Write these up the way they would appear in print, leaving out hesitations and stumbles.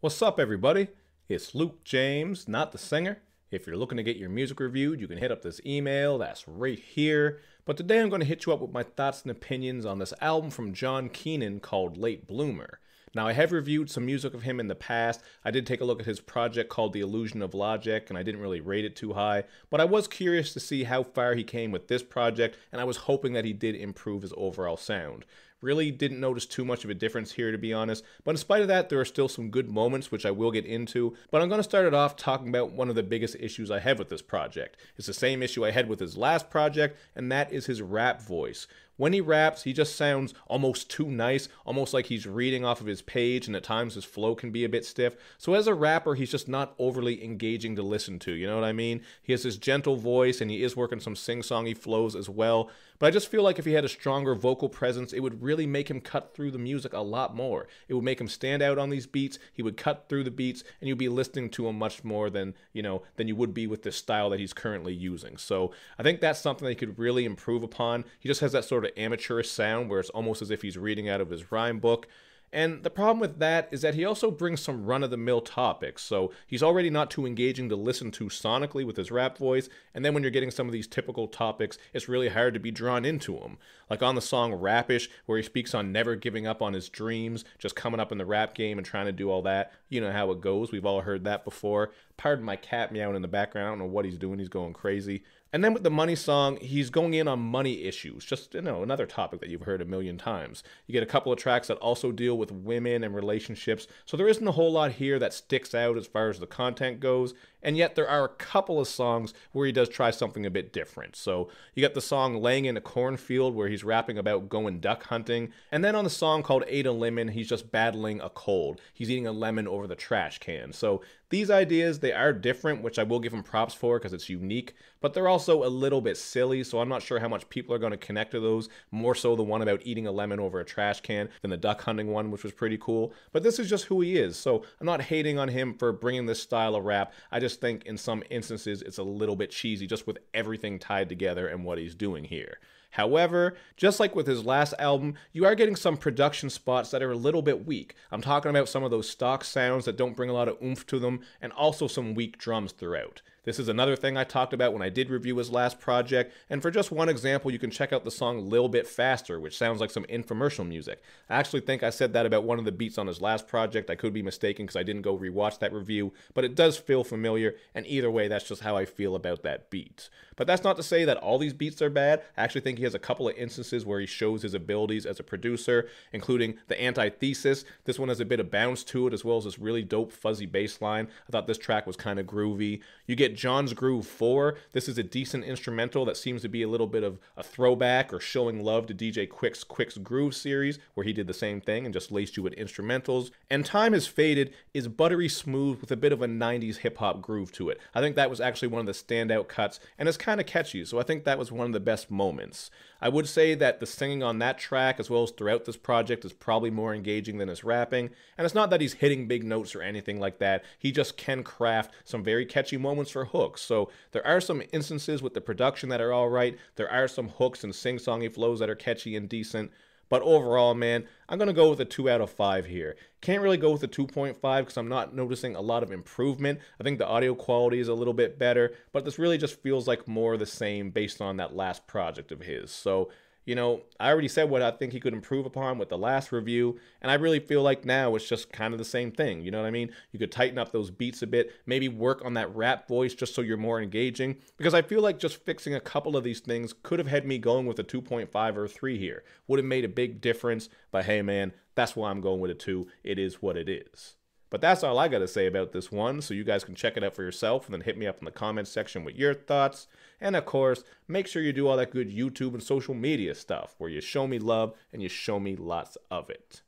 What's up, everybody? It's Luke James, not the singer. If you're looking to get your music reviewed, you can hit up this email that's right here. But today I'm going to hit you up with my thoughts and opinions on this album from John Keenan called Late Bloomer. Now, I have reviewed some music of him in the past. I did take a look at his project called The Illusion of Logic, and I didn't really rate it too high. But I was curious to see how far he came with this project, and I was hoping that he did improve his overall sound. Really didn't notice too much of a difference here, to be honest, but in spite of that, there are still some good moments, which I will get into. But I'm going to start it off talking about one of the biggest issues I have with this project. It's the same issue I had with his last project, and that is his rap voice. When he raps, he just sounds almost too nice, almost like he's reading off of his page, and at times his flow can be a bit stiff. So as a rapper, he's just not overly engaging to listen to, you know what I mean? He has this gentle voice, and he is working some sing-songy flows as well. But I just feel like if he had a stronger vocal presence, it would really make him cut through the music a lot more. It would make him stand out on these beats, he would cut through the beats, and you'd be listening to him much more than you would be with the style that he's currently using. So I think that's something that he could really improve upon. He just has that sort of amateurish sound where it's almost as if he's reading out of his rhyme book. And the problem with that is that he also brings some run-of-the-mill topics, so he's already not too engaging to listen to sonically with his rap voice, and then when you're getting some of these typical topics, it's really hard to be drawn into them. Like on the song Rapish, where he speaks on never giving up on his dreams, just coming up in the rap game and trying to do all that. You know how it goes, we've all heard that before. Pardon my cat meowing in the background, I don't know what he's doing, he's going crazy. And then with the money song, he's going in on money issues, just, another topic that you've heard a million times. You get a couple of tracks that also deal with women and relationships, so there isn't a whole lot here that sticks out as far as the content goes, and yet there are a couple of songs where he does try something a bit different. So you got the song Laying in a Cornfield, where he's rapping about going duck hunting, and then on the song called Ate a Lemon, he's just battling a cold. He's eating a lemon over the trash can. So these ideas, they are different, which I will give him props for because it's unique, but they're also a little bit silly, so I'm not sure how much people are going to connect to those, more so the one about eating a lemon over a trash can than the duck hunting one, which was pretty cool. But this is just who he is, so I'm not hating on him for bringing this style of rap. I just think in some instances it's a little bit cheesy just with everything tied together and what he's doing here. However, just like with his last album, you are getting some production spots that are a little bit weak. I'm talking about some of those stock sounds that don't bring a lot of oomph to them, and also some weak drums throughout. This is another thing I talked about when I did review his last project, and for just one example, you can check out the song Lil Bit Faster, which sounds like some infomercial music. I actually think I said that about one of the beats on his last project. I could be mistaken because I didn't go rewatch that review, but it does feel familiar, and either way, that's just how I feel about that beat. But that's not to say that all these beats are bad. I actually think he has a couple of instances where he shows his abilities as a producer, including the Antithesis. This one has a bit of bounce to it, as well as this really dope fuzzy bass line. I thought this track was kind of groovy. You get John's Groove 4. This is a decent instrumental that seems to be a little bit of a throwback or showing love to DJ Quick's Groove series, where he did the same thing and just laced you with instrumentals. And Time Has Faded is buttery smooth with a bit of a 90s hip-hop groove to it. I think that was actually one of the standout cuts, and it's kind of catchy, so I think that was one of the best moments. I would say that the singing on that track, as well as throughout this project, is probably more engaging than his rapping, and it's not that he's hitting big notes or anything like that. He just can craft some very catchy moments for hooks. So there are some instances with the production that are alright, there are some hooks and sing-songy flows that are catchy and decent, but overall, man, I'm going to go with a 2 out of 5 here. Can't really go with a 2.5 because I'm not noticing a lot of improvement. I think the audio quality is a little bit better, but this really just feels like more of the same based on that last project of his. So, I already said what I think he could improve upon with the last review, and I really feel like now it's just kind of the same thing, you know what I mean? You could tighten up those beats a bit, maybe work on that rap voice just so you're more engaging, because I feel like just fixing a couple of these things could have had me going with a 2.5 or a 3 here. Would have made a big difference, but hey man, that's why I'm going with a 2. It is what it is. But that's all I got to say about this one, so you guys can check it out for yourself and then hit me up in the comments section with your thoughts. And of course, make sure you do all that good YouTube and social media stuff where you show me love and you show me lots of it.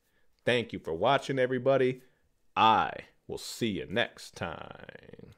Thank you for watching, everybody. I will see you next time.